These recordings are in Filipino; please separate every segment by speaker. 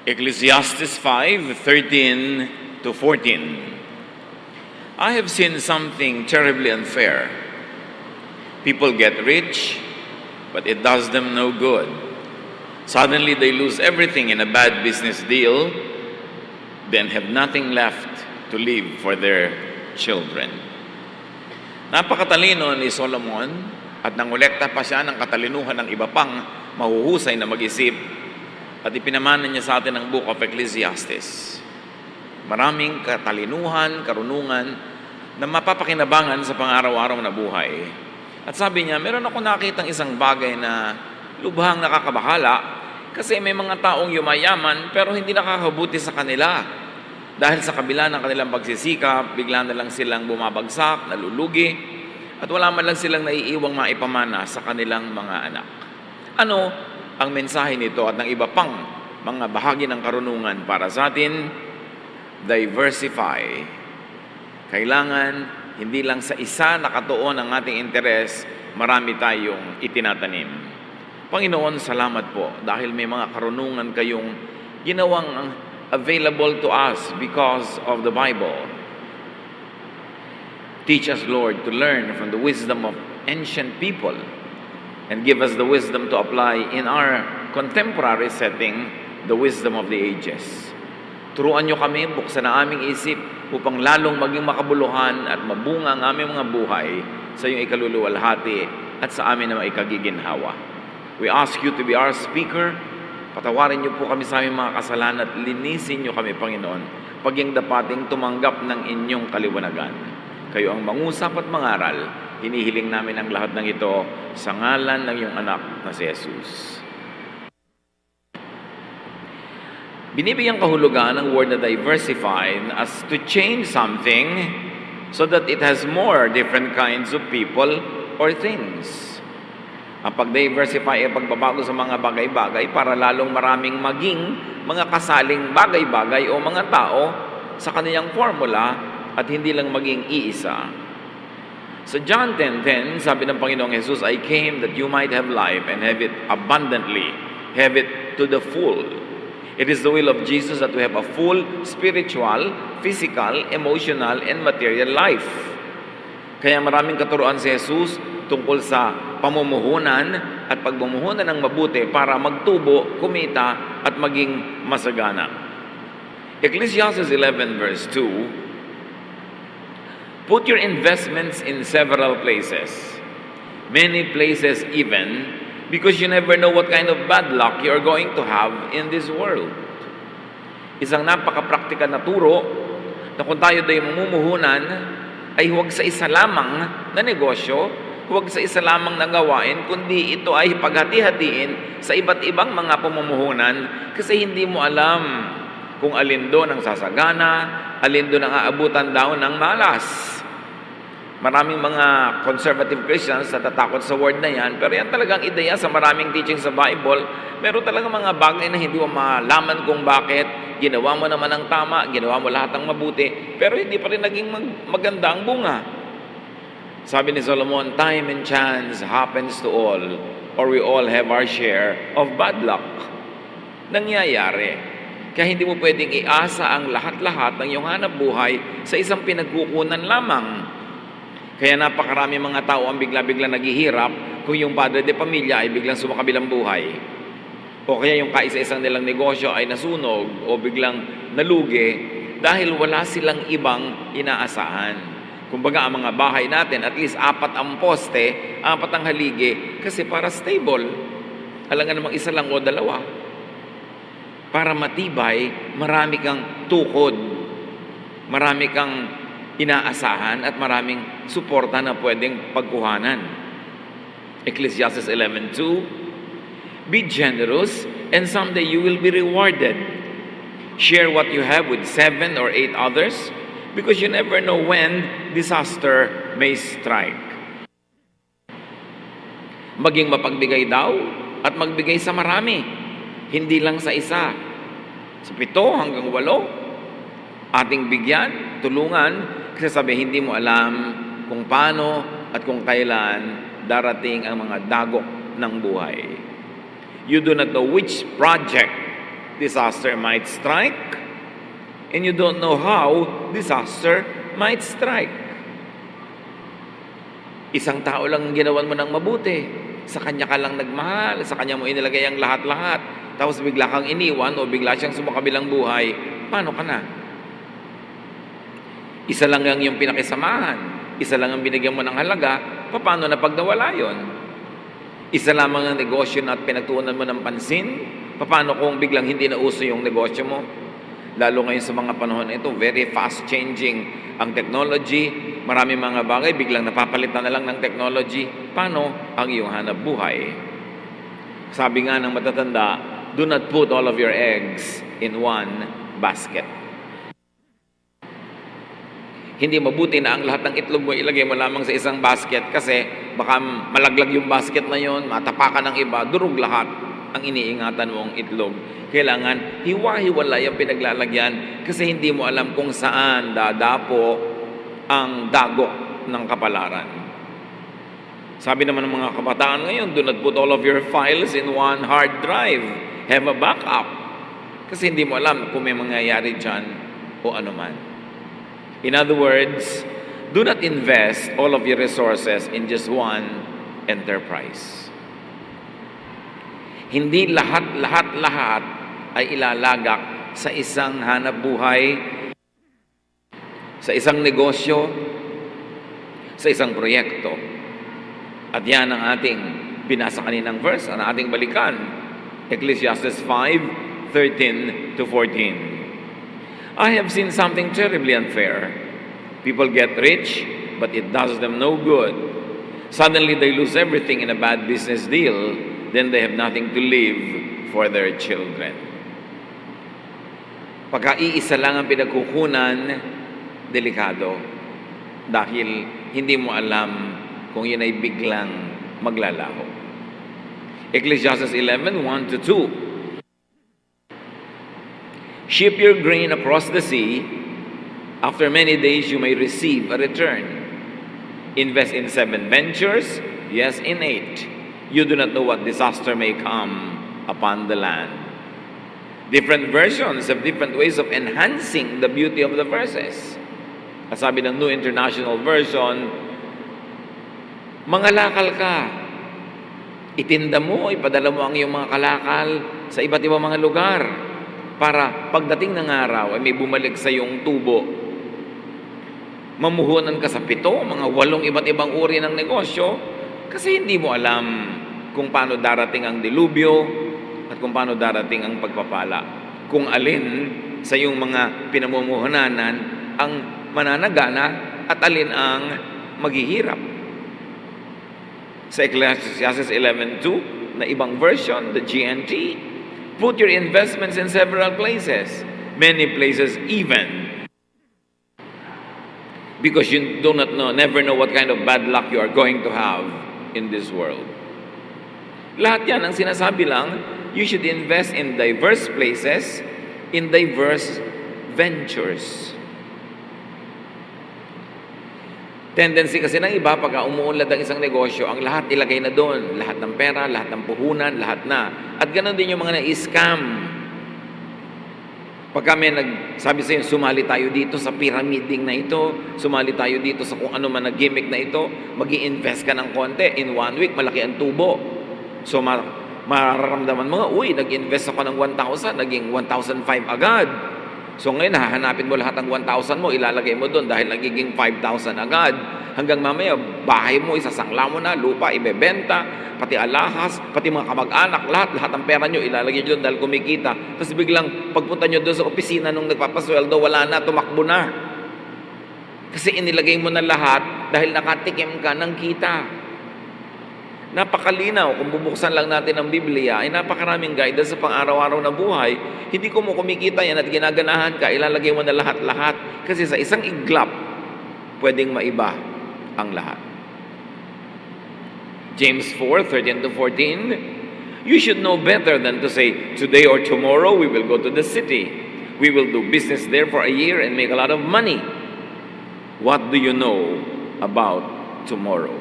Speaker 1: Ecclesiastes 5:13 to 14. I have seen something terribly unfair. People get rich, but it does them no good. Suddenly they lose everything in a bad business deal, then have nothing left to leave for their children. Napakatalino ni Solomon at nangolekta pa siya ng katalinuhan ng iba pang mahuhusay na mag-isip at ipinamana niya sa atin ang Book of Ecclesiastes. Maraming katalinuhan, karunungan na mapapakinabangan sa pang-araw-araw na buhay. At sabi niya, meron ako nakitang isang bagay na lubhang nakakabahala kasi may mga taong yumayaman pero hindi nakakabuti sa kanila. Dahil sa kabila ng kanilang pagsisikap, bigla na lang silang bumabagsak, nalulugi, at wala man lang silang naiiwang maipamana sa kanilang mga anak. Ano ang mensahe nito at ng iba pang mga bahagi ng karunungan para sa atin? Diversify. Kailangan hindi lang sa isa nakatuon ang ating interes, marami tayong itinatanim. Panginoon, salamat po dahil may mga karunungan kayong ginawang available to us because of the Bible. Teach us, Lord, to learn from the wisdom of ancient people and give us the wisdom to apply in our contemporary setting the wisdom of the ages. Turuan niyo kami, buksan ang aming isip upang lalong maging makabuluhan at mabunga ang aming mga buhay sa iyong ikaluluwalhati at sa amin na maikagiginhawa. We ask you to be our speaker. Patawarin niyo po kami sa aming mga kasalanan at linisin niyo kami, Panginoon, pagyang dapating tumanggap ng inyong kaliwanagan. Kayo ang mangusap at mangaral. Hinihiling namin ang lahat ng ito sa ngalan ng iyong anak na si Jesus. Binibigyan kahulugan ng word na diversified as to change something so that it has more different kinds of people or things. Ang pag-diversify ay pagbabago sa mga bagay-bagay para lalong maraming maging mga kasaling bagay-bagay o mga tao sa kanilang formula at hindi lang maging iisa. Sa John 10:10, sabi ng Panginoong Jesus, I came that you might have life and have it abundantly, have it to the full. It is the will of Jesus that we have a full spiritual, physical, emotional, and material life. Kaya maraming katuruan si Jesus tungkol sa pamumuhunan at pagbumuhunan ng mabuti para magtubo, kumita, at maging masagana. Ecclesiastes 11 verse 2, put your investments in several places, many places even, because you never know what kind of bad luck you are going to have in this world. Isang napaka-praktikal na turo na kung tayo ay mamumuhunan, ay huwag sa isa lamang na negosyo, huwag sa isa lamang na gawain, kundi ito ay paghati-hatiin sa iba't ibang mga pamumuhunan kasi hindi mo alam kung alin doon ang sasagana, alin doon ang aabutan daw ng malas. Maraming mga conservative Christians na tatakot sa word na yan, pero yan talagang ideya sa maraming teaching sa Bible. Meron talaga mga bagay na hindi mo malaman kung bakit. Ginawa mo naman ang tama, ginawa mo lahat ng mabuti, pero hindi pa rin naging maganda ang bunga. Sabi ni Solomon, time and chance happens to all, or we all have our share of bad luck. Nangyayari. Kaya hindi mo pwedeng iasa ang lahat-lahat ng iyong hanap buhay sa isang pinagkukunan lamang. Kaya napakarami mga tao ang bigla-bigla naghihirap kung yung padre de pamilya ay biglang sumakabilang buhay. O kaya yung kaisa-isang nilang negosyo ay nasunog o biglang nalugi dahil wala silang ibang inaasahan. Kumbaga ang mga bahay natin, at least 4 ang poste, 4 ang haligi, kasi para stable. Alangan namang isa lang o 2. Para matibay, marami kang tukod, marami kang inaasahan at maraming suporta na pwedeng pagkuhanan. Ecclesiastes 11:2, be generous and someday you will be rewarded. Share what you have with 7 or 8 others because you never know when disaster may strike. Maging mapagbigay daw at magbigay sa marami, hindi lang sa isa. Sa 7 hanggang 8, ating bigyan, tulungan, kasi sabi, hindi mo alam kung paano at kung kailan darating ang mga dagok ng buhay. You do not know which project disaster might strike, and you don't know how disaster might strike. Isang tao lang ang ginawan mo ng mabuti. Sa kanya ka lang nagmahal, sa kanya mo inilagay ang lahat-lahat. Tapos bigla kang iniwan o bigla siyang sumakabilang buhay, paano ka na? Isa lang ang yung pinakisamahan. Isa lang ang binigyan mo ng halaga, paano na pag nawala yun? Isa lamang ang negosyo na at pinagtuunan mo ng pansin, paano kung biglang hindi na uso yung negosyo mo? Lalo ngayon sa mga panahon na ito, very fast changing ang technology. Maraming mga bagay, biglang napapalitan na lang ng technology. Paano ang iyong hanap buhay? Sabi nga ng matatanda, do not put all of your eggs in one basket. Hindi mabuti na ang lahat ng itlog mo ilagay mo lamang sa isang basket kasi baka malaglag yung basket na yon, matapakan ng iba, durog lahat ang iniingatan mong itlog. Kailangan hiwa-hiwalay ang pinaglalagyan kasi hindi mo alam kung saan dadapo ang dagok ng kapalaran. Sabi naman ng mga kabataan ngayon, do not put all of your files in one hard drive. Have a backup. Kasi hindi mo alam kung may mangyayari dyan o ano man. In other words, do not invest all of your resources in just one enterprise. Hindi lahat ay ilalagak sa isang hanap buhay, sa isang negosyo, sa isang proyekto. At yan ang ating binasa kaninang verse, ang ating balikan. Ecclesiastes 5:13 to 14. I have seen something terribly unfair. People get rich, but it does them no good. Suddenly they lose everything in a bad business deal, then they have nothing to leave for their children. Pagka-iisa lang ang pinagkukunan, delikado. Dahil hindi mo alam kung yun ay biglang maglalaho. Ecclesiastes 11:1 to 2. Ship your grain across the sea. After many days, you may receive a return. Invest in 7 ventures, yes, in 8. You do not know what disaster may come upon the land. Different versions have different ways of enhancing the beauty of the verses. Sabi ng New International Version, mangalakal ka. Itinda mo, ipadala mo ang iyong mga kalakal sa iba't ibang mga lugar para pagdating ng araw ay may bumalik sa iyong tubo. Mamuhunan ka sa 7, mga 8 iba't ibang uri ng negosyo kasi hindi mo alam kung paano darating ang dilubyo at kung paano darating ang pagpapala. Kung alin sa iyong mga pinamumuhunanan ang mananagana at alin ang maghihirap. Sa Ecclesiastes 11:2 na ibang version, the GNT, put your investments in several places, many places even, because you do not know, never know what kind of bad luck you are going to have in this world. Lahat yan ang sinasabi lang, you should invest in diverse places, in diverse ventures. Tendency kasi ng iba, pagka umuunlad ang isang negosyo, ang lahat ilagay na doon. Lahat ng pera, lahat ng puhunan, lahat na. At ganoon din yung mga na-scam. Pagka may nagsabi sa'yo, sumali tayo dito sa pyramiding na ito, sumali tayo dito sa kung ano man na gimmick na ito, mag-i-invest ka ng konti. In 1 week, malaki ang tubo. So, mararamdaman mo nga, uy, nag-invest ako ng 1,000, naging 1,500 agad. So ngayon, hahanapin mo lahat ng 1,000 mo, ilalagay mo doon dahil nagiging 5,000 agad. Hanggang mamaya, bahay mo, isasangla mo na, lupa, ibebenta, pati alahas, pati mga kamag-anak, lahat ng pera nyo, ilalagay doon dahil kumikita. Tapos biglang, pagpunta nyo doon sa opisina nung nagpapasweldo, wala na, tumakbo na. Kasi inilagay mo na lahat dahil nakatikim ka ng kita. Napakalinaw, kung bubuksan lang natin ang Biblia, ay napakaraming guidance sa pang-araw-araw na buhay. Hindi ko mo kumikita yan at ginaganahan ka, ilalagay mo na lahat-lahat. Kasi sa isang iglap, pwedeng maiba ang lahat. James 4:13 to 14, you should know better than to say, today or tomorrow we will go to the city. We will do business there for a year and make a lot of money. What do you know about tomorrow?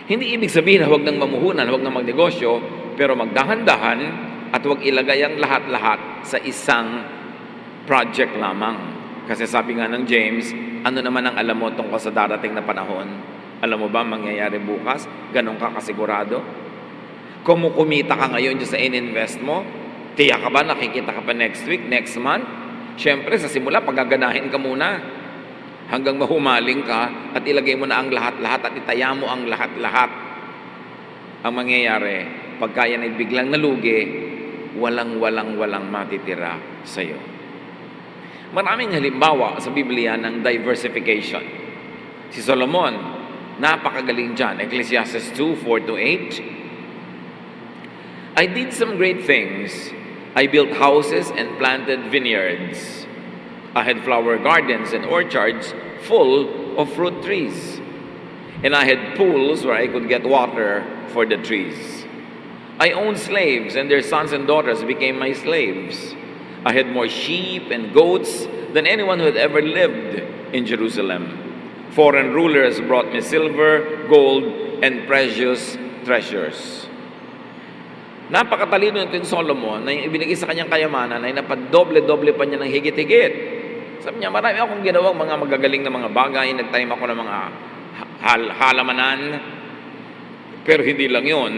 Speaker 1: Hindi ibig sabihin na huwag nang mamuhunan, huwag nang magnegosyo, pero magdahan-dahan at huwag ilagay ang lahat-lahat sa isang project lamang. Kasi sabi nga ng James, ano naman ang alam mo tungkol sa darating na panahon? Alam mo ba mangyayari bukas? Ganon ka kasigurado? Kung kumita ka ngayon dyan sa in-invest mo, tiyak ka ba nakikita ka pa next week, next month? Siyempre, sa simula, paggaganahin ka muna. Hanggang mahumaling ka at ilagay mo na ang lahat-lahat at itaya mo ang lahat-lahat. Ang mangyayari, pagka yan ay biglang nalugi, walang matitira sa iyo. Maraming halimbawa sa Biblia ng diversification. Si Solomon, napakagaling dyan. Ecclesiastes 2:4-8. I did some great things. I built houses and planted vineyards. I had flower gardens and orchards full of fruit trees. And I had pools where I could get water for the trees. I owned slaves, and their sons and daughters became my slaves. I had more sheep and goats than anyone who had ever lived in Jerusalem. Foreign rulers brought me silver, gold, and precious treasures. Napakatalino nito yung Solomon na yung ibinigay sa kanyang kayamanan ay napadoble-doble pa niya ng higit-higit. Sabi niya, marami akong ginawang mga magagaling na mga bagay, nagtanim ako ng mga halamanan, pero hindi lang yun.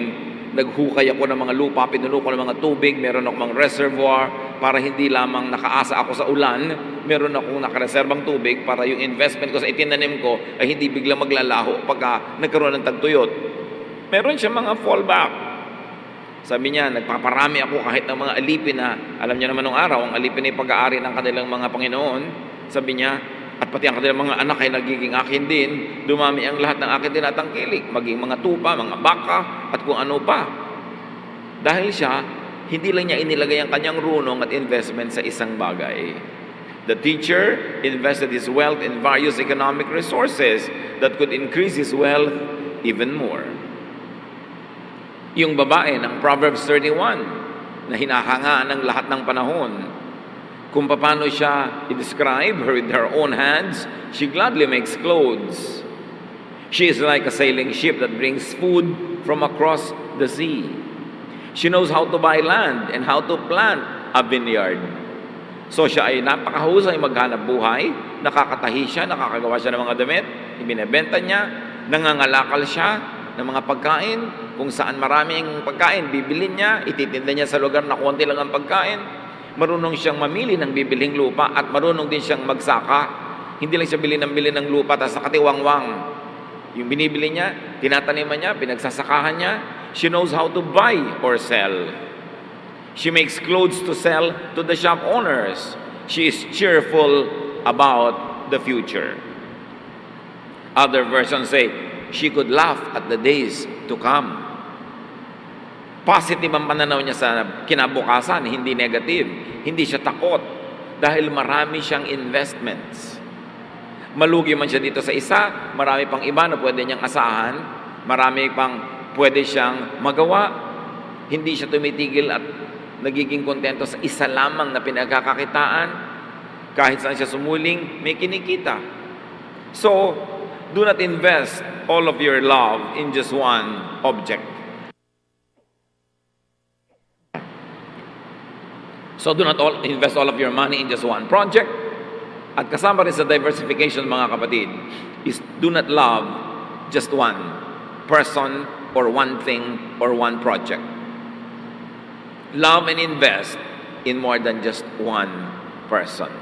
Speaker 1: Naghukay ako ng mga lupa, pinuno ko ng mga tubig, meron akong mga reservoir para hindi lamang nakaasa ako sa ulan, meron akong nakareserbang tubig para yung investment ko sa itinanim ko ay hindi biglang maglalaho pagka nagkaroon ng tagtuyot. Meron siya mga fallback. Sabi niya, nagpaparami ako kahit ng mga alipin na, alam niya naman nung araw, ang alipin ay pag-aari ng kanilang mga Panginoon. Sabi niya, at pati ang kanilang mga anak ay nagiging akin din, dumami ang lahat ng akin tinatangkilik, maging mga tupa, mga baka, at kung ano pa. Dahil siya, hindi lang niya inilagay ang kanyang runong at investment sa isang bagay. The teacher invested his wealth in various economic resources that could increase his wealth even more. Yung babae ng Proverbs 31 na hinahanga ng lahat ng panahon, kung paano siya i-describe her with her own hands, she gladly makes clothes. She is like a sailing ship that brings food from across the sea. She knows how to buy land and how to plant a vineyard. So siya ay napakahusay maghanap buhay, nakakatahi siya, nakakagawa siya ng mga damit, ibinebenta niya, nangangalakal siya ng mga pagkain, kung saan maraming pagkain, bibilin niya, ititinda niya sa lugar na konti lang ang pagkain. Marunong siyang mamili ng bibiling lupa at marunong din siyang magsaka. Hindi lang siya bili ng lupa tapos nakatiwangwang. Yung binibili niya, tinataniman niya, pinagsasakahan niya. She knows how to buy or sell. She makes clothes to sell to the shop owners. She is cheerful about the future. Other versions say, she could laugh at the days to come. Positive ang pananaw niya sa kinabukasan, hindi negative. Hindi siya takot dahil marami siyang investments. Malugi man siya dito sa isa, marami pang iba na pwede niyang asahan, marami pang pwede siyang magawa. Hindi siya tumitigil at nagiging kontento sa isa lamang na pinagkakakitaan. Kahit saan siya sumuling, may kinikita. So, do not invest all of your love in just one object. So do not invest all of your money in just one project. At kasama rin sa diversification, mga kapatid, is do not love just one person or one thing or one project. Love and invest in more than just one person.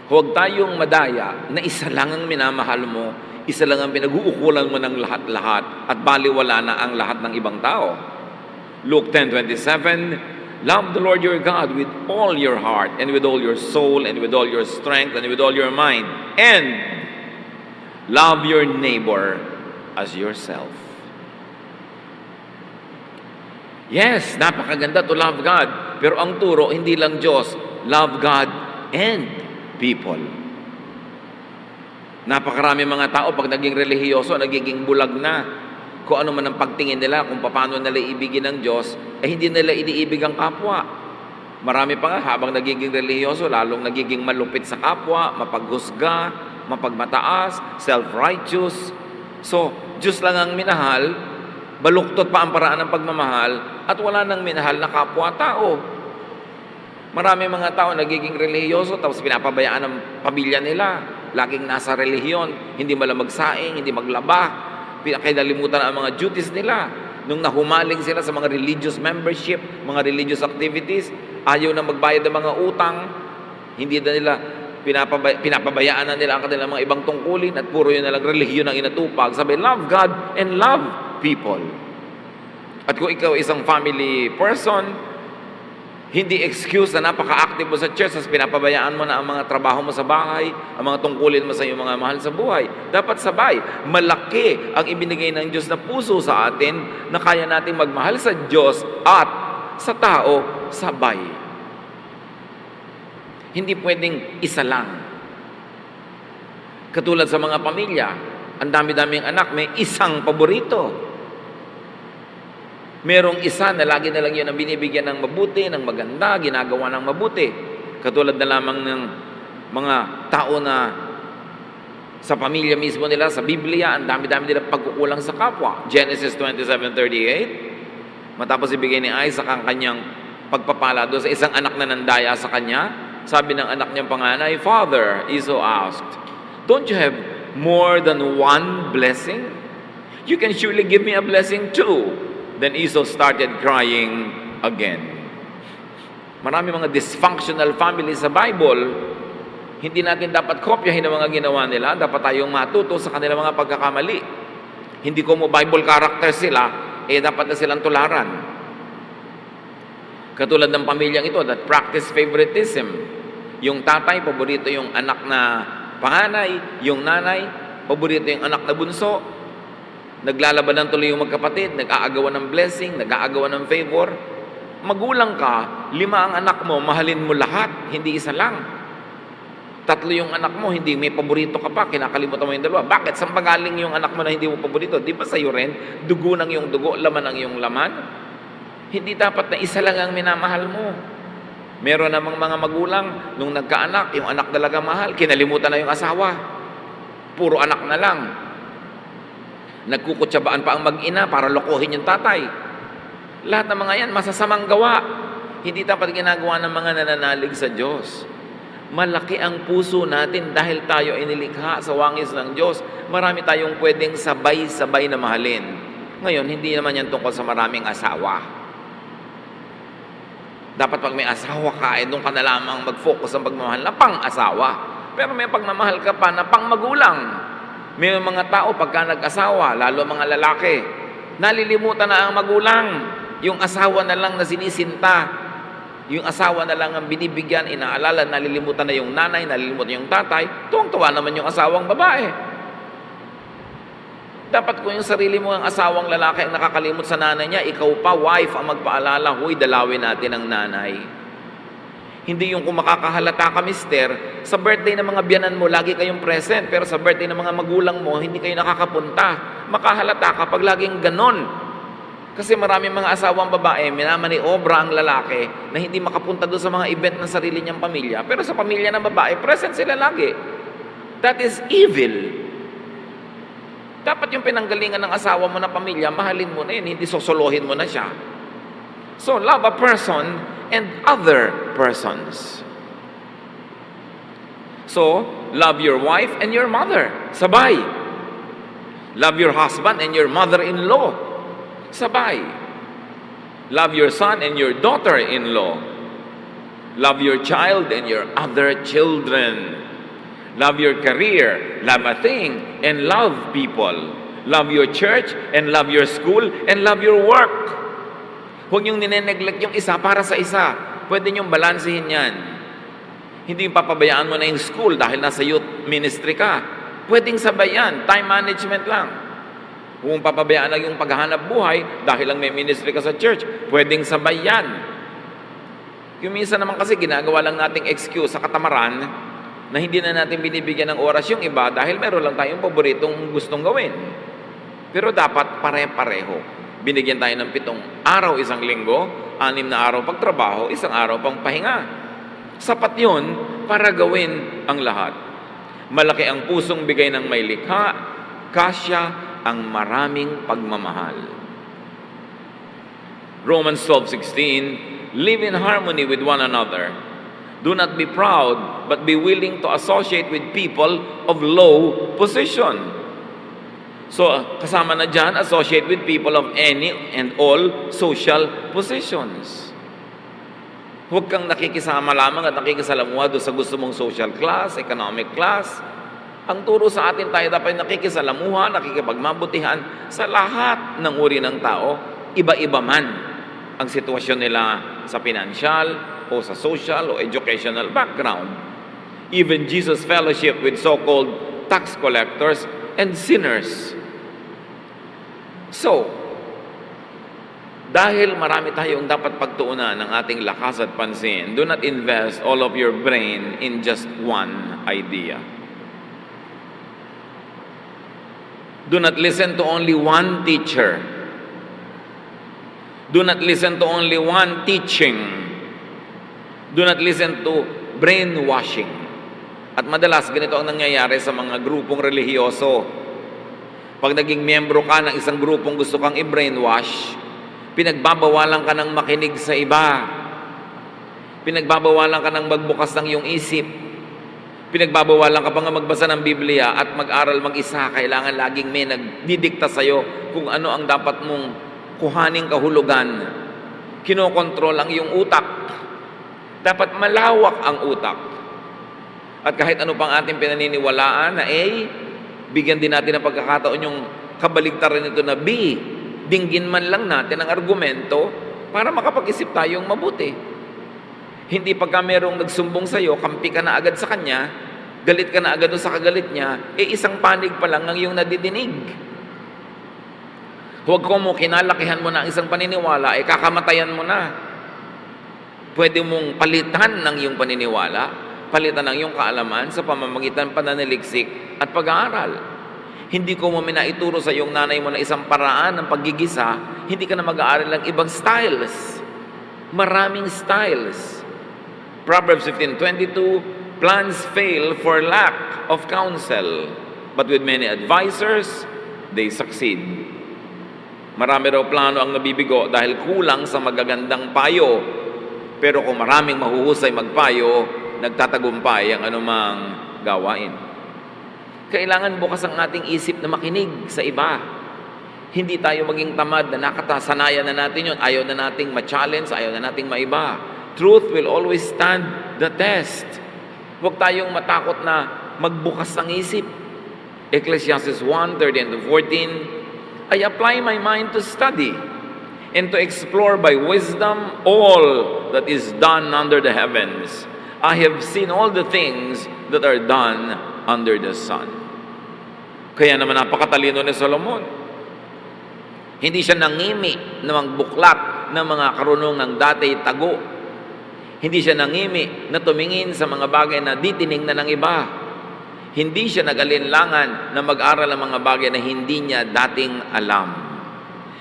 Speaker 1: Huwag tayong madaya na isa lang ang minamahal mo, isa lang ang pinag-uukulan mo ng lahat-lahat at baliwala na ang lahat ng ibang tao. Luke 10:27, love the Lord your God with all your heart and with all your soul and with all your strength and with all your mind. And love your neighbor as yourself. Yes, napakaganda to love God. Pero ang turo, hindi lang Diyos. Love God and people. Napakarami mga tao pag naging relihiyoso, nagiging bulag na. Kung ano man ang pagtingin nila, kung paano nila ibigin ng Diyos, hindi nila iniibig ang kapwa. Marami pa nga, habang nagiging relihiyoso, lalong nagiging malupit sa kapwa, mapaghusga, mapagmataas, self-righteous. So, Diyos lang ang minahal, Baluktot pa ang paraan ng pagmamahal at wala nang minahal na kapwa-tao. Marami mga tao nagiging relihiyoso tapos pinapabayaan ng pamilya nila. Laging nasa relihiyon, hindi malang magsaing, hindi maglaba. Pinakalimutan ang mga duties nila. Nung nahumaling sila sa mga religious membership, mga religious activities, ayaw na magbayad ng mga utang, hindi na nila pinapabayaan na nila ang kanilang mga ibang tungkulin at puro yun na lang relihiyon ang inatupag. Sabi, love God and love people. At kung ikaw isang family person, hindi excuse na napaka-active mo sa church as pinapabayaan mo na ang mga trabaho mo sa bahay, ang mga tungkulin mo sa iyong mga mahal sa buhay. Dapat sabay. Malaki ang ibinigay ng Diyos na puso sa atin na kaya nating magmahal sa Diyos at sa tao sabay. Hindi pwedeng isa lang. Katulad sa mga pamilya, ang dami-daming anak, may isang paborito. Merong isa na lagi na lang yun ang binibigyan ng mabuti, ng maganda, ginagawa ng mabuti. Katulad na lamang ng mga tao na sa pamilya mismo nila, sa Biblia, ang dami-dami nila pagkukulang sa kapwa. Genesis 27:38, matapos ibigay ni Isaac ang kanyang pagpapala doon sa isang anak na nandaya sa kanya, sabi ng anak niyang panganay, Father, Esau asked, don't you have more than one blessing? You can surely give me a blessing too. Then Esau started crying again. Marami mga dysfunctional families sa Bible. Hindi natin dapat kopyahin ang mga ginawa nila. Dapat tayong matuto sa kanilang mga pagkakamali. Hindi ko mo Bible character sila, dapat na silang tularan. Katulad ng pamilyang ito that practice favoritism. Yung tatay, paborito yung anak na panganay. Yung nanay, paborito yung anak na bunso. Naglalabanan tuloy yung magkapatid, nag-aagawan ng blessing, nag-aagawan ng favor. Magulang ka, 5 ang anak mo, mahalin mo lahat, hindi isa lang. 3 yung anak mo, hindi may paborito ka pa, kinakalimutan mo yung 2. Bakit? Saan pagaling yung anak mo na hindi mo paborito? Di ba sa'yo rin? Dugo ng yung dugo, laman ng yung laman? Hindi dapat na isa lang ang minamahal mo. Meron namang mga magulang, nung nagkaanak, yung anak talaga mahal, kinalimutan na yung asawa. Puro anak na lang. Nagkukutsabaan pa ang mag-ina para lokohin yung tatay. Lahat ng mga yan, masasamang gawa. Hindi dapat ginagawa ng mga nananalig sa Diyos. Malaki ang puso natin dahil tayo inilikha sa wangis ng Diyos. Marami tayong pwedeng sabay-sabay na mahalin. Ngayon, hindi naman yan tungkol sa maraming asawa. Dapat pag may asawa ka, doon ka na lamang mag-focus sa pagmamahal na pang-asawa. Pero may pagmamahal ka pa na pang-magulang. May mga tao pagka nag-asawa, lalo mga lalaki, nalilimutan na ang magulang. Yung asawa na lang na sinisinta. Yung asawa na lang ang binibigyan, inaalala, nalilimutan na yung nanay, nalilimutan yung tatay. Tuwang-tuwa naman yung asawang babae. Dapat kung yung sarili mo ang asawang lalaki ang nakakalimot sa nanay niya, ikaw pa, wife, ang magpaalala, huy, dalawin natin ang nanay. Hindi yung kung makakahalata ka, mister, sa birthday ng mga biyanan mo, lagi kayong present, pero sa birthday ng mga magulang mo, hindi kayo nakakapunta. Makahalata ka pag laging ganon. Kasi maraming mga asawang babae, minamaniobra ang lalaki na hindi makapunta doon sa mga event ng sarili niyang pamilya. Pero sa pamilya ng babae, present sila lagi. That is evil. Dapat yung pinanggalingan ng asawa mo na pamilya, mahalin mo na yun, hindi sosolohin mo na siya. So, love a person and other persons. So, love your wife and your mother. Sabay. Love your husband and your mother-in-law. Sabay. Love your son and your daughter-in-law. Love your child and your other children. Love your career, love a thing, and love people. Love your church and love your school and love your work. Huwag niyong nineneglect yung isa para sa isa. Pwede niyong balansehin yan. Hindi yung papabayaan mo na yung school dahil nasa youth ministry ka. Pwedeng sabay yan. Time management lang. Kung papabayaan lang yung paghahanap buhay dahil lang may ministry ka sa church, pwedeng sabay yan. Yung minsan naman kasi ginagawa lang nating excuse sa katamaran na hindi na natin binibigyan ng oras yung iba dahil meron lang tayong paboritong gustong gawin. Pero dapat pare-pareho. Binigyan tayo ng 7 araw isang linggo, 6 na araw pagtrabaho, 1 araw pang pahinga. Sapat yun para gawin ang lahat. Malaki ang pusong bigay ng may likha, kasya ang maraming pagmamahal. Romans 12:16, live in harmony with one another. Do not be proud, but be willing to associate with people of low position. So, kasama na dyan, associate with people of any and all social positions. Huwag kang nakikisama lamang at nakikisalamuha doon sa gusto mong social class, economic class. Ang turo sa atin, tayo dapat nakikisalamuha, nakikipagmabutihan sa lahat ng uri ng tao, iba-iba man ang sitwasyon nila sa financial o sa social o educational background. Even Jesus fellowship with so-called tax collectors and sinners. So, dahil marami tayong dapat pagtuunan ng ating lakas at pansin, do not invest all of your brain in just one idea. Do not listen to only one teacher. Do not listen to only one teaching. Do not listen to brainwashing. At madalas, ganito ang nangyayari sa mga grupong relihiyoso. Pag naging miyembro ka ng isang grupong gusto kang i-brainwash, pinagbabawalan ka ng makinig sa iba. Pinagbabawalan ka ng magbukas ng iyong isip. Pinagbabawalan ka pa nga magbasa ng Biblia at mag-aral mag-isa. Kailangan laging may nagdidikta sa'yo kung ano ang dapat mong kuhaning kahulugan. Kinokontrol ang iyong utak. Dapat malawak ang utak. At kahit ano pang ating pinaniniwalaan na A, bigyan din natin ng pagkakataon yung kabaligtaran nito na B. Dinggin man lang natin ang argumento para makapag-isip tayong mabuti. Hindi pagka merong nagsumbong sa'yo, kampi ka na agad sa kanya, galit ka na agad sa kagalit niya, isang panig pa lang ang iyong nadidinig. Huwag mo kinalakihan mo na ang isang paniniwala, kakamatayan mo na. Pwede mong palitan ng iyong paniniwala, palitan ng iyong kaalaman sa pamamagitan pananaliksik at pag-aaral. Hindi ko mo minaituro sa iyong nanay mo na isang paraan ng paggigisa, hindi ka na mag-aaral ng ibang styles. Maraming styles. Proverbs 15:22, plans fail for lack of counsel, but with many advisors, they succeed. Marami raw plano ang nabibigo dahil kulang sa magagandang payo. Pero kung maraming mahuhusay magpayo, nagtatagumpay ang anumang gawain. Kailangan bukas ang ating isip na makinig sa iba. Hindi tayo maging tamad na nakasanayan na natin yun. Ayaw na nating ma-challenge, ayaw na nating maiba. Truth will always stand the test. Huwag tayong matakot na magbukas ng isip. Ecclesiastes 1:13-14, I apply my mind to study and to explore by wisdom all that is done under the heavens. I have seen all the things that are done under the sun. Kaya naman napakatalino ni Solomon. Hindi siya nangimi na magbuklat ng mga karunungang dati tago. Hindi siya nangimi na tumingin sa mga bagay na ditiningnan ng iba. Hindi siya nag-alinlangan na mag-aral ng mga bagay na hindi niya dating alam.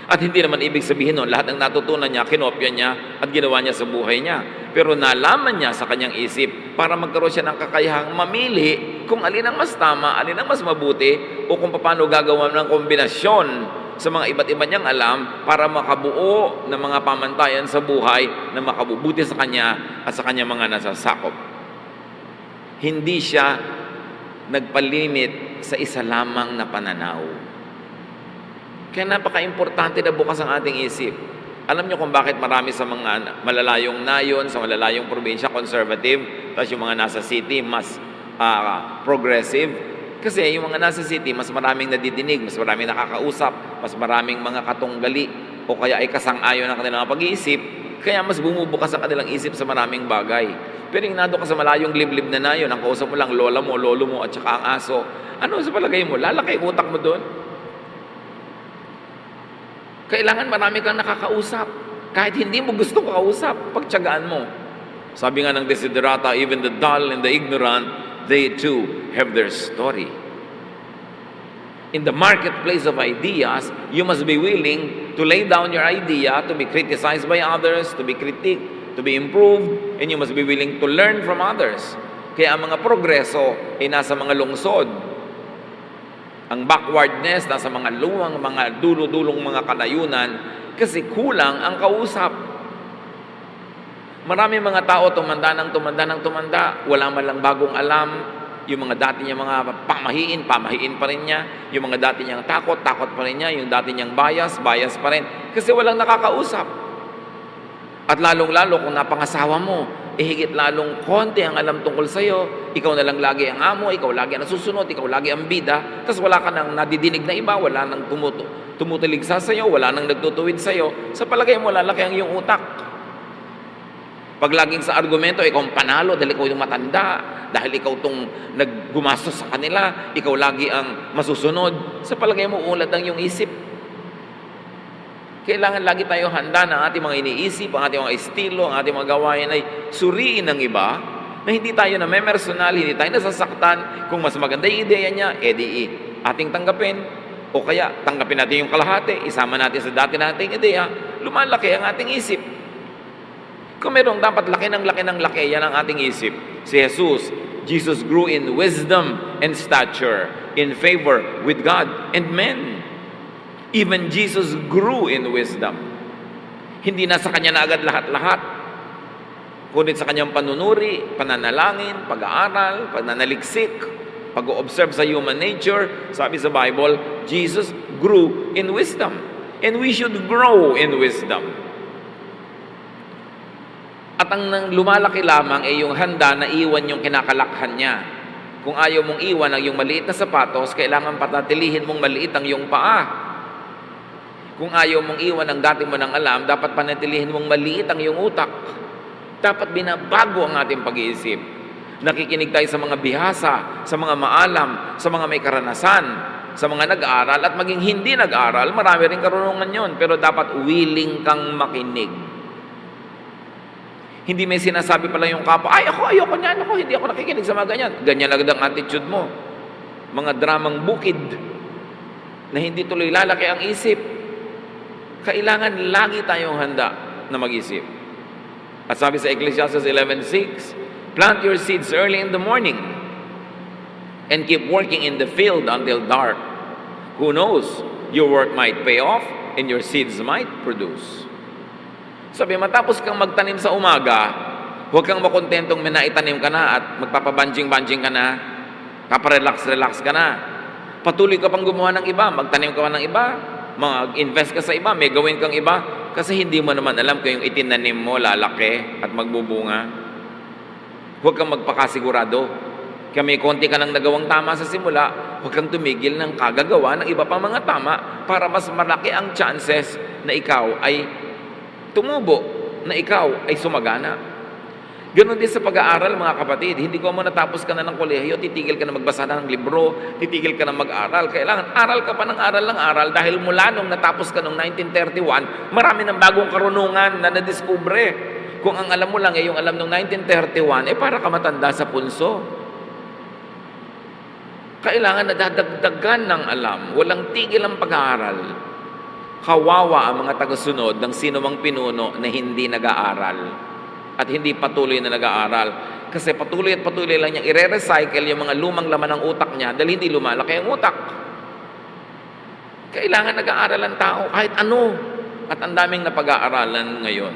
Speaker 1: At hindi naman ibig sabihin nun, lahat ng natutunan niya, kinopya niya at ginawa niya sa buhay niya. Pero nalaman niya sa kanyang isip para magkaroon siya ng kakayahang mamili kung alin ang mas tama, alin ang mas mabuti, o kung paano gagawa ng kombinasyon sa mga iba't iba niyang alam para makabuo ng mga pamantayan sa buhay na makabubuti sa kanya at sa kanyang mga nasasakop. Hindi siya nagpalimit sa isa lamang na pananaw. Kaya napaka-importante na bukas ang ating isip. Alam niyo kung bakit marami sa mga malalayong nayon, sa malalayong probinsya, conservative, tapos yung mga nasa city, mas progressive. Kasi yung mga nasa city, mas maraming nadidinig, mas maraming nakakausap, mas maraming mga katunggali, o kaya ay kasang-ayon ng kanilang pag-iisip, kaya mas bumubukas ang kanilang isip sa maraming bagay. Pero yung nado ka sa malayong liblib na nayon, ang kausap mo lang lola mo, lolo mo, at saka ang aso, ano sa palagay mo? Lalaki utak mo doon? Kailangan marami kang nakakausap. Kahit hindi mo gusto kausap, pagtiyagaan mo. Sabi nga ng Desiderata, even the dull and the ignorant, they too have their story. In the marketplace of ideas, you must be willing to lay down your idea, to be criticized by others, to be critiqued, to be improved, and you must be willing to learn from others. Kaya ang mga progreso ay nasa mga lungsod. Ang backwardness nasa mga luwang, mga dulo-dulong mga kalayunan kasi kulang ang kausap. Marami mga tao tumanda ng tumanda, wala man lang bagong alam. Yung mga dati niyang mga pamahiin pa rin niya. Yung mga dati niyang takot pa rin niya. Yung dati niyang bias pa rin. Kasi walang nakakausap. At lalong-lalo kung napangasawa mo, higit lalong konti ang alam tungkol sa'yo. Ikaw na lang lagi ang amo, ikaw lagi ang nasusunod, ikaw lagi ang bida. Tapos wala ka nang nadidinig na iba, wala nang tumutuligsa sa'yo, wala nang nagtutuwid sa'yo. Sa palagay mo, lalaki ang iyong utak. Pag laging sa argumento, ikaw ang panalo dahil ikaw yung matanda, dahil ikaw itong naggumastos sa kanila, ikaw lagi ang masusunod, sa palagay mo, ulad ang iyong isip. Kailangan lagi tayo handa na ang ating mga iniisip, ang ating mga estilo, ang ating mga gawain ay suriin ng iba, na hindi tayo na memersonal, hindi tayo nasasaktan. Kung mas maganda yung ideya niya, ating tanggapin, o kaya tanggapin natin yung kalahati, isama natin sa dati nating ideya, lumalaki ang ating isip. Kung merong dapat laki ng laki, yan ang ating isip. Si Jesus grew in wisdom and stature, in favor with God and men. Even Jesus grew in wisdom. Hindi na sa kanya na agad lahat-lahat, kundi sa kanyang panunuri, pananalangin, pag-aaral, pananaliksik, pag-observe sa human nature. Sabi sa Bible, Jesus grew in wisdom. And we should grow in wisdom. At ang lumalaki lamang ay yung handa na iwan yung kinakalakhan niya. Kung ayaw mong iwan ang yung maliit na sapatos, kailangan patatilihin mong maliit ang yung paa. Kung ayaw mong iwan ang dati mo ng alam, dapat panatilihin mong maliit ang yung utak. Dapat binabago ang ating pag-iisip. Nakikinig tayo sa mga bihasa, sa mga maalam, sa mga may karanasan, sa mga nag-aaral, at maging hindi nag-aaral, marami rin karunungan yon, pero dapat willing kang makinig. Hindi may sinasabi pala yung kapwa, ayoko niyan, hindi ako nakikinig sa mga ganyan. Ganyan agad ang attitude mo. Mga dramang bukid na hindi tuloy lalaki ang isip. Kailangan lagi tayong handa na mag-isip. At sabi sa Ecclesiastes 11:6, plant your seeds early in the morning and keep working in the field until dark. Who knows, your work might pay off and your seeds might produce. Sabi, matapos kang magtanim sa umaga, huwag kang makontentong may naitanim ka na at magpapabanjing-banjing ka na, paparelax-relax ka na. Patuloy ka pang gumawa ng iba, magtanim ka pa ng iba, mag-invest ka sa iba, may gawin kang iba, kasi hindi mo naman alam kung yung itinanim mo lalaki at magbubunga. Huwag kang magpakasigurado. Kaya may konti ka nang nagawang tama sa simula, huwag kang tumigil ng kagagawa ng iba pang mga tama para mas malaki ang chances na ikaw ay tumubo, na ikaw ay sumagana. Ganon din sa pag-aaral, mga kapatid. Hindi ko mo natapos ka na ng kolehiyo, titigil ka na magbasa ng libro, titigil ka na mag-aral. Kailangan aral ka pa ng aral dahil mula nung natapos ka noong 1931, marami ng bagong karunungan na nadiskubre. Kung ang alam mo lang ay yung alam noong 1931, para ka matanda sa punso. Kailangan nadadagdagan ng alam. Walang tigil ang pag-aaral. Kawawa ang mga tagasunod ng sino mang pinuno na hindi nag-aaral at hindi patuloy na nag-aaral. Kasi patuloy lang niyang i-recycle yung mga lumang laman ng utak niya dahil hindi lumalaki ang utak. Kailangan nag-aaral ang tao kahit ano. At ang daming napag-aaralan ngayon.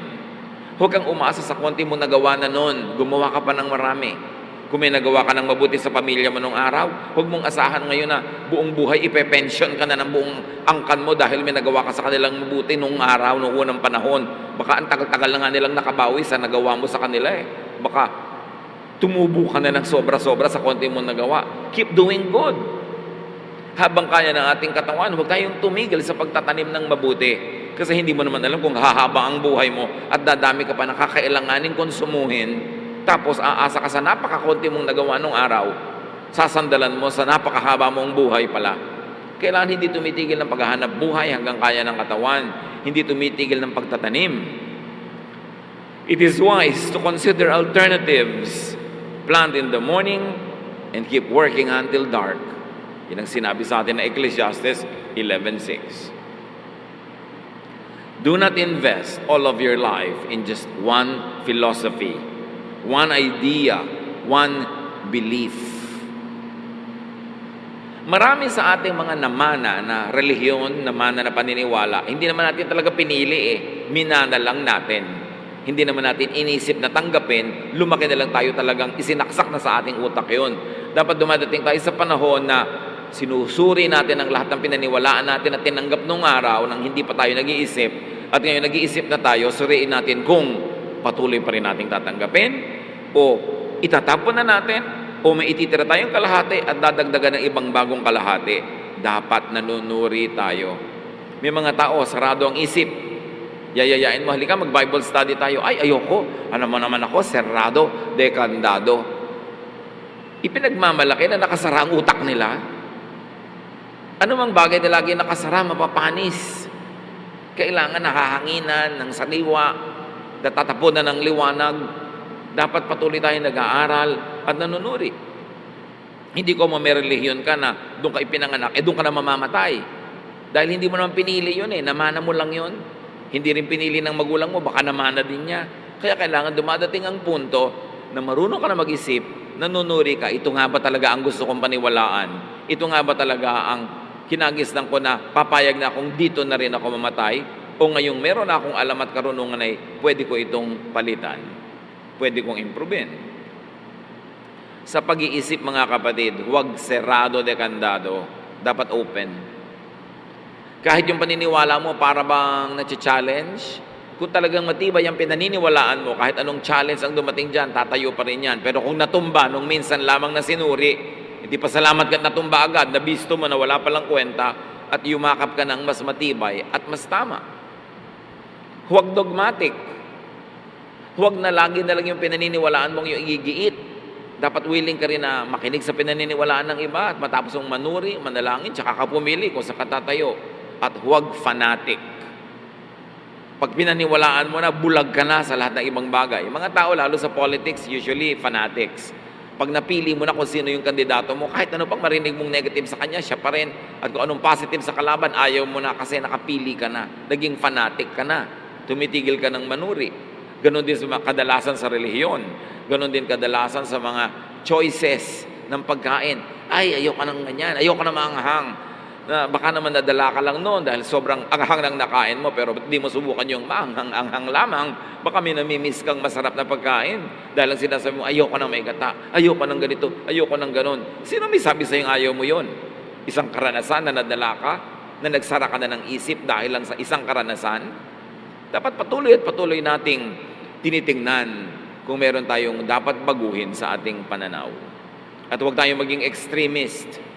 Speaker 1: Huwag kang umaasa sa konti mo nagawa na noon. Gumawa ka pa ng marami. Kung may nagawa ka ng mabuti sa pamilya mo nung araw, huwag mong asahan ngayon na buong buhay ipe-pension ka na ng buong angkan mo dahil may nagawa ka sa kanilang mabuti nung araw, nung unang panahon. Baka ang tagal-tagal na nga nilang nakabawi sa nagawa mo sa kanila Baka tumubo ka na ng sobra-sobra sa konti mong nagawa. Keep doing good. Habang kaya ng ating katawan, huwag tayong tumigil sa pagtatanim ng mabuti. Kasi hindi mo naman alam kung hahaba ang buhay mo at dadami ka pa na kakailanganin konsumuhin. Tapos aasa ka sa napakakunti mong nagawa nung araw, sasandalan mo sa napakahaba mong buhay pala. Kailangan hindi tumitigil ng paghahanap buhay hanggang kaya ng katawan, hindi tumitigil ng pagtatanim. It is wise to consider alternatives. Plant in the morning and keep working until dark. Yan ang sinabi sa atin na Ecclesiastes 11:6. Do not invest all of your life in just one philosophy, one idea, one belief. Marami sa ating mga namana na relihiyon, namana na paniniwala, hindi naman natin talaga pinili eh. Minana lang natin. Hindi naman natin inisip na tanggapin, lumaki na lang tayo talagang isinaksak na sa ating utak yon. Dapat dumadating tayo sa panahon na sinusuri natin ang lahat ng pinaniwalaan natin at tinanggap nung araw nang hindi pa tayo nag-iisip. At ngayon nag-iisip na tayo, suriin natin kung patuloy pa rin nating tatanggapin o itatapon na natin o may ititira tayong kalahati at dadagdagan ng ibang bagong kalahati. Dapat nanunuri tayo. May mga tao, sarado ang isip. Yayayain mo, halika mag-Bible study tayo. Ay, ayoko. Ano mo naman ako, serrado, dekandado. Ipinagmamalaki na nakasara ang utak nila. Ano mang bagay na lagi nakasara, mapapanis. Kailangan nahahanginan ng saliwa, natatapunan ng liwanag. Dapat patuloy tayong nag-aaral at nanunuri. Hindi ko may relihiyon ka na doon ka ipinanganak, doon ka na mamamatay. Dahil hindi mo naman pinili yun namana mo lang yun. Hindi rin pinili ng magulang mo, baka namana din niya. Kaya kailangan dumadating ang punto na marunong ka na mag-isip, nanunuri ka, ito nga ba talaga ang gusto kong paniwalaan? Ito nga ba talaga ang kinagisnan ko na papayag na akong dito na rin ako mamatay? O ngayong meron na akong alam at karunungan ay pwede ko itong palitan? Pwede kong improvein. Sa pag-iisip mga kapatid, huwag serrado de kandado, dapat open. Kahit yung paniniwala mo para bang na-challenge, kung talagang matibay ang pinaniniwalaan mo, kahit anong challenge ang dumating dyan, tatayo pa rin yan. Pero kung natumba, nung minsan lamang na sinuri, hindi pa salamat ka natumba agad, nabisto mo na wala palang kwenta, at yumakap ka ng mas matibay at mas tama. Huwag dogmatic. Huwag na lagi na lang yung pinaniniwalaan mong yung igigiit. Dapat willing ka rin na makinig sa pinaniniwalaan ng iba at matapos mong manuri, manalangin, tsaka ka pumili kung sa katatayo. At huwag fanatic. Pag pinaniwalaan mo na, bulag ka na sa lahat ng ibang bagay. Mga tao, lalo sa politics, usually fanatics. Pag napili mo na kung sino yung kandidato mo, kahit ano pang marinig mong negative sa kanya, siya pa rin. At kung anong positive sa kalaban, ayaw mo na kasi nakapili ka na. Naging fanatic ka na. Tumitigil ka ng manuri. Ganon din sa mga kadalasan sa relihiyon. Ganon din kadalasan sa mga choices ng pagkain. Ay, ayoko ng ganyan. Ayoko na maanghang. Na baka naman nadala ka lang noon dahil sobrang anghang ng nakain mo pero di mo subukan yung maanghang-anghang lamang. Baka may namimiss kang masarap na pagkain. Dahil ang sinasabi mo, ayoko na may gata. Ayoko ng ganito. Ayoko ng ganon. Sino may sabi sa'yong ayaw mo yon? Isang karanasan na nadala ka? Na nagsara ka na ng isip dahil lang sa isang karanasan? Dapat patuloy at patuloy nating tinitingnan kung meron tayong dapat baguhin sa ating pananaw. At huwag tayong maging extremist.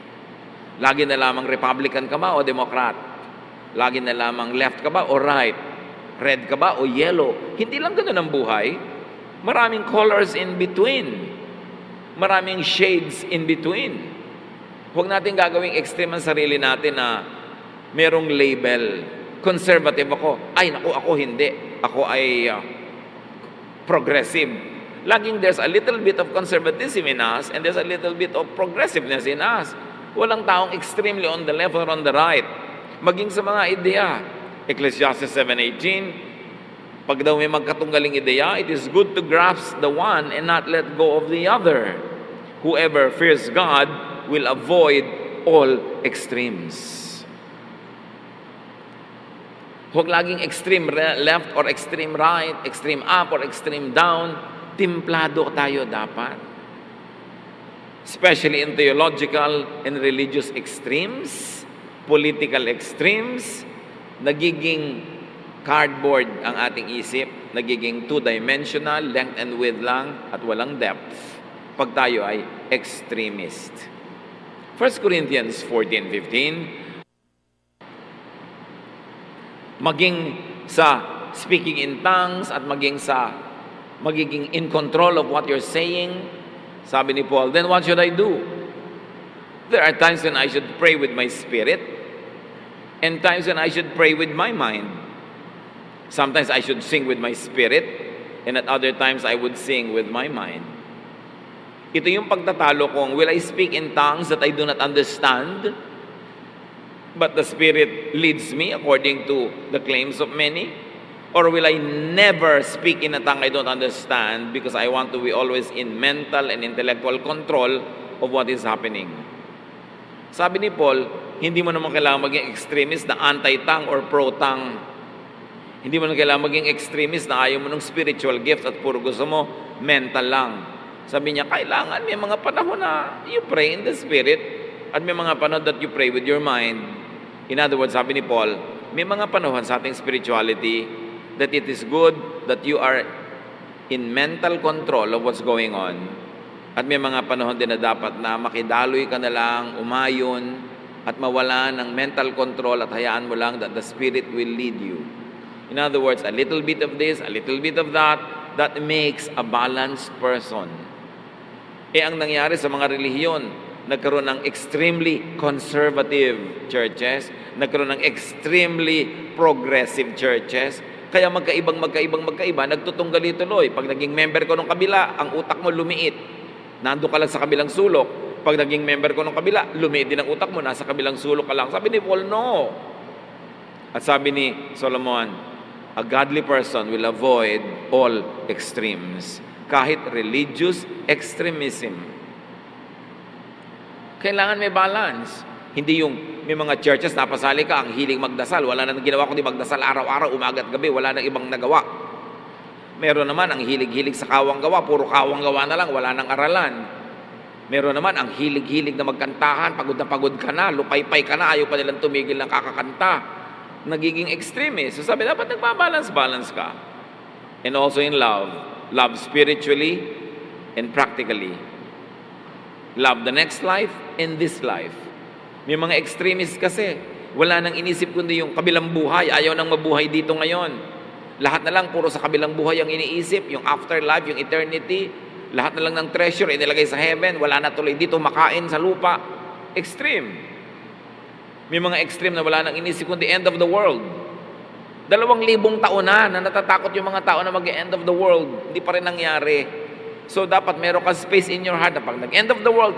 Speaker 1: Lagi na lamang Republican ka ba o Democrat? Lagi na lamang left ka ba o right? Red ka ba o yellow? Hindi lang ganun ang buhay. Maraming colors in between. Maraming shades in between. Huwag natin gagawing extreme ang sarili natin na merong label. Conservative ako. Ay, naku, ako hindi. Ako ay progressive. Laging there's a little bit of conservatism in us and there's a little bit of progressiveness in us. Walang taong extremely on the left or on the right. Maging sa mga ideya. Ecclesiastes 7:18, pag daw may magkatunggaling ideya, it is good to grasp the one and not let go of the other. Whoever fears God will avoid all extremes. Huwag laging extreme left or extreme right, extreme up or extreme down. Timplado tayo dapat. Especially in theological and religious extremes, political extremes, nagiging cardboard ang ating isip, nagiging two-dimensional, length and width lang, at walang depth, pag tayo ay extremist. 1 Corinthians 14:15, maging sa speaking in tongues at maging in control of what you're saying. Sabi ni Paul, then what should I do? There are times when I should pray with my spirit and times when I should pray with my mind. Sometimes I should sing with my spirit and at other times I would sing with my mind. Ito yung pagtatalo kung, will I speak in tongues that I do not understand, but the Spirit leads me according to the claims of many? Or will I never speak in a tongue I don't understand because I want to be always in mental and intellectual control of what is happening? Sabi ni Paul, hindi mo naman kailangan maging extremist na anti-tongue or pro-tongue. Hindi mo naman kailangan maging extremist na ayaw mo ng spiritual gift at puro gusto mo mental lang. Sabi niya, kailangan may mga panahon na you pray in the spirit at may mga panahon that you pray with your mind. In other words, sabi ni Paul, may mga panahon sa ating spirituality that it is good that you are in mental control of what's going on. At may mga panahon din na dapat na makidaloy ka na lang, umayon, at mawala ng mental control at hayaan mo lang that the Spirit will lead you. In other words, a little bit of this, a little bit of that makes a balanced person. Ang nangyari sa mga relihiyon, nagkaroon ng extremely conservative churches, nagkaroon ng extremely progressive churches, kaya magkaiba, nagtutunggali-tuloy. Pag naging member ko ng kabila, ang utak mo lumiit. Nandun ka lang sa kabilang sulok. Pag naging member ko ng kabila, lumiit din ang utak mo, nasa kabilang sulok ka lang. Sabi ni Paul, no. At sabi ni Solomon, a godly person will avoid all extremes, kahit religious extremism. Kailangan may balance. Hindi yung may mga churches, napasali ka, ang hiling magdasal. Wala na ginawa kundi magdasal araw-araw, umaga at gabi. Wala na ibang nagawa. Meron naman ang hilig-hilig sa kawang gawa. Puro kawang gawa na lang, wala nang aralan. Meron naman ang hilig-hilig na magkantahan. Pagod na pagod ka na, lupay-pay ka na, ayaw pa nilang tumigil ng kakakanta. Nagiging extremist. So sabi, dapat nagbabalance-balance ka. And also in love. Love spiritually and practically. Love the next life and this life. May mga extremists kasi, wala nang inisip kundi yung kabilang buhay, ayaw nang mabuhay dito ngayon. Lahat na lang, puro sa kabilang buhay ang iniisip, yung afterlife, yung eternity, lahat na lang ng treasure, inilagay sa heaven, wala na tuloy dito, makain sa lupa. Extreme. May mga extreme na wala nang inisip kundi end of the world. 2,000 taon na natatakot yung mga tao na mag-end of the world. Hindi pa rin nangyari. So, dapat meron ka space in your heart na pag nag-end of the world,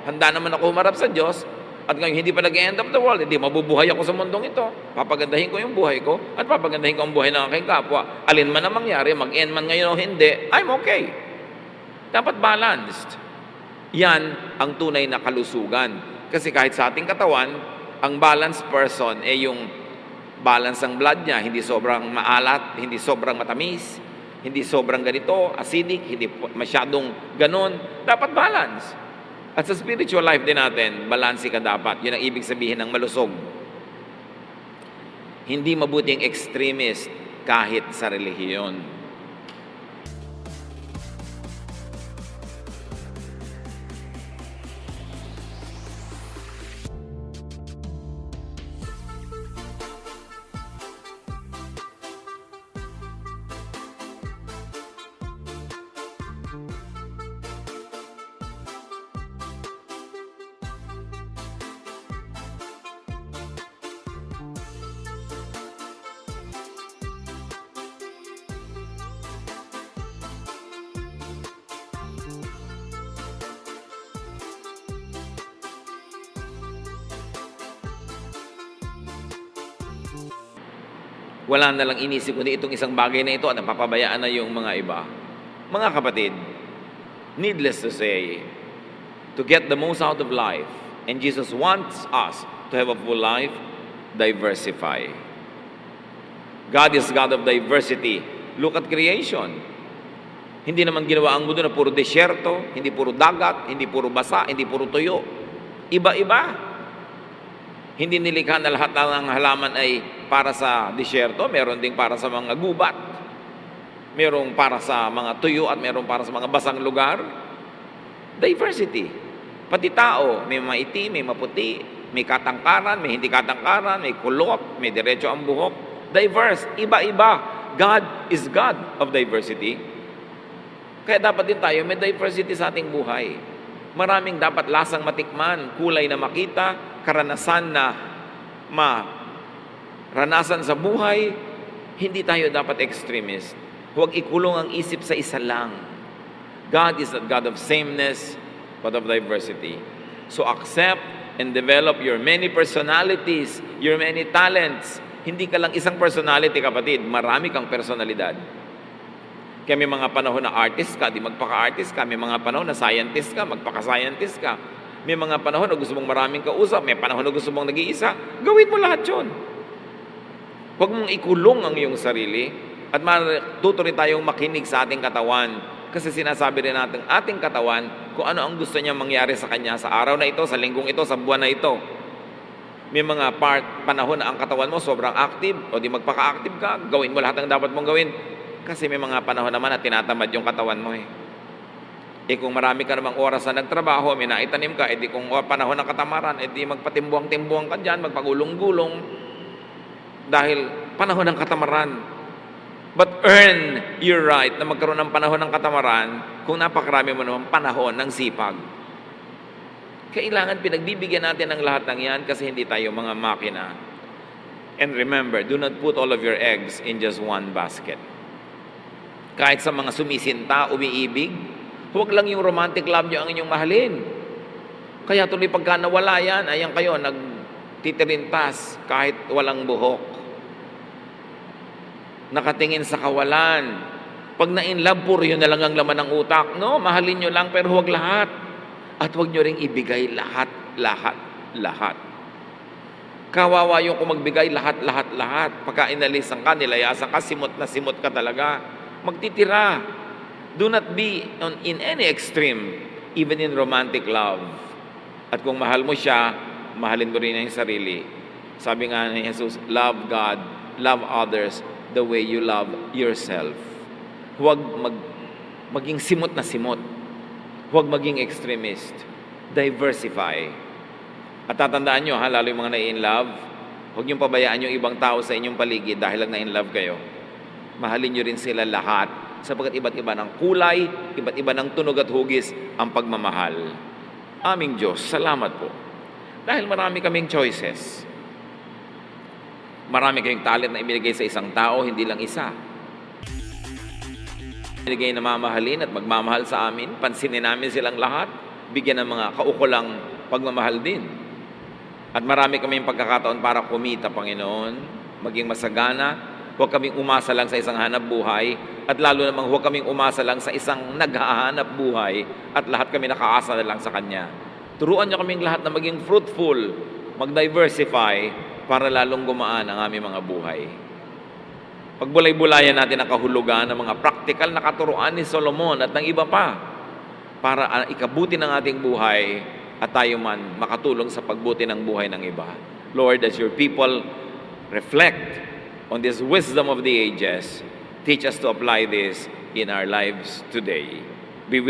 Speaker 1: handa naman ako humarap sa Diyos. At ngayon, hindi pa nag-end of the world, hindi mabubuhay ako sa mundong ito. Papagandahin ko yung buhay ko at papagandahin ko ang buhay ng aking kapwa. Alin man ang mangyari, mag-end man ngayon o hindi, I'm okay. Dapat balanced. Yan ang tunay na kalusugan. Kasi kahit sa ating katawan, ang balanced person yung balance ng blood niya, hindi sobrang maalat, hindi sobrang matamis, hindi sobrang ganito, acidic, hindi masyadong ganon. Dapat balance. At sa spiritual life din natin, balanse ka dapat. Yun ang ibig sabihin ng malusog. Hindi mabuti ang extremist kahit sa relihiyon. Wala na lang inisip kundi itong isang bagay na ito at napapabayaan na yung mga iba. Mga kapatid, needless to say, to get the most out of life, and Jesus wants us to have a full life, diversify. God is God of diversity. Look at creation. Hindi naman ginawa ang mundo na puro desyerto, hindi puro dagat, hindi puro basa, hindi puro tuyo. Iba-iba. Hindi nilikha na lahat ng halaman ay para sa disyerto, meron ding para sa mga gubat. Merong para sa mga tuyo at meron para sa mga basang lugar. Diversity. Pati tao, may maitim, may maputi, may katangkaran, may hindi katangkaran, may kulot, may diretso ang buhok. Diverse, iba-iba. God is God of diversity. Kaya dapat din tayo may diversity sa ating buhay. Maraming dapat lasang matikman, kulay na makita, karanasan na maranasan sa buhay. Hindi tayo dapat extremist. Huwag ikulong ang isip sa isa lang. God is not God of sameness, but of diversity. So accept and develop your many personalities, your many talents. Hindi ka lang isang personality, kapatid. Marami kang personalidad. Kaya may mga panahon na artist ka, di magpaka-artist ka. May mga panahon na scientist ka, magpaka-scientist ka. May mga panahon na gusto mong maraming kausap, may panahon na gusto mong nag-iisa. Gawin mo lahat yun. Huwag mong ikulong ang iyong sarili at matuto rin tayong makinig sa ating katawan. Kasi sinasabi rin natin ating katawan kung ano ang gusto niya mangyari sa kanya sa araw na ito, sa linggong ito, sa buwan na ito. May mga panahon na ang katawan mo sobrang active o di magpaka-active ka, gawin mo lahat ng dapat mong gawin. Kasi may mga panahon naman na tinatamad yung katawan mo kung marami ka namang oras na nagtrabaho, may naitanim ka, di kung panahon ng katamaran, di magpatimbuang-timbuang ka dyan, magpagulong-gulong, dahil panahon ng katamaran. But earn your right na magkaroon ng panahon ng katamaran kung napakarami mo naman panahon ng sipag. Kailangan pinagbibigyan natin ng lahat ng yan kasi hindi tayo mga makina. And remember, do not put all of your eggs in just one basket. Kahit sa mga sumisinta, umiibig, huwag lang yung romantic love nyo ang inyong mahalin. Kaya tuloy pagka nawala yan, ayan kayo, nagtitirintas kahit walang buhok. Nakatingin sa kawalan. Pag na-in-love, puro yun na lang ang laman ng utak. No, mahalin nyo lang pero huwag lahat. At huwag nyo ring ibigay lahat. Kawawa yung kung magbigay lahat. Pagka inalisan ka, nilayasan ka, simot na simot ka talaga. Magtitira. Do not be in any extreme, even in romantic love. At kung mahal mo siya, mahalin mo rin ang sarili. Sabi nga ni Jesus, love God, love others the way you love yourself. Huwag maging simot na simot. Huwag maging extremist. Diversify. At tatandaan nyo, lalo yung mga na-in-love, huwag niyong pabayaan yung ibang tao sa inyong paligid dahil lang na-in-love kayo. Mahalin nyo rin sila lahat sapagkat iba't iba ng kulay, iba't iba ng tunog at hugis ang pagmamahal. Aming Diyos, salamat po. Dahil marami kaming choices. Marami kayong talent na ibinigay sa isang tao, hindi lang isa. Ibinigay na mamahalin at magmamahal sa amin, pansinin namin silang lahat, bigyan ng mga kaukulang pagmamahal din. At marami kaming pagkakataon para kumita, Panginoon, maging masagana. Huwag kaming umasa lang sa isang hanap buhay at lalo namang huwag kaming umasa lang sa isang naghahanap buhay at lahat kami nakaasa na lang sa Kanya. Turuan niyo kaming lahat na maging fruitful, mag-diversify para lalong gumaan ang aming mga buhay. Pagbulay-bulayan natin ang kahulugan ng mga praktikal na katuruan ni Solomon at ng iba pa para ikabuti ng ating buhay at tayo man makatulong sa pagbuti ng buhay ng iba. Lord, as your people reflect on this wisdom of the ages, teach us to apply this in our lives today.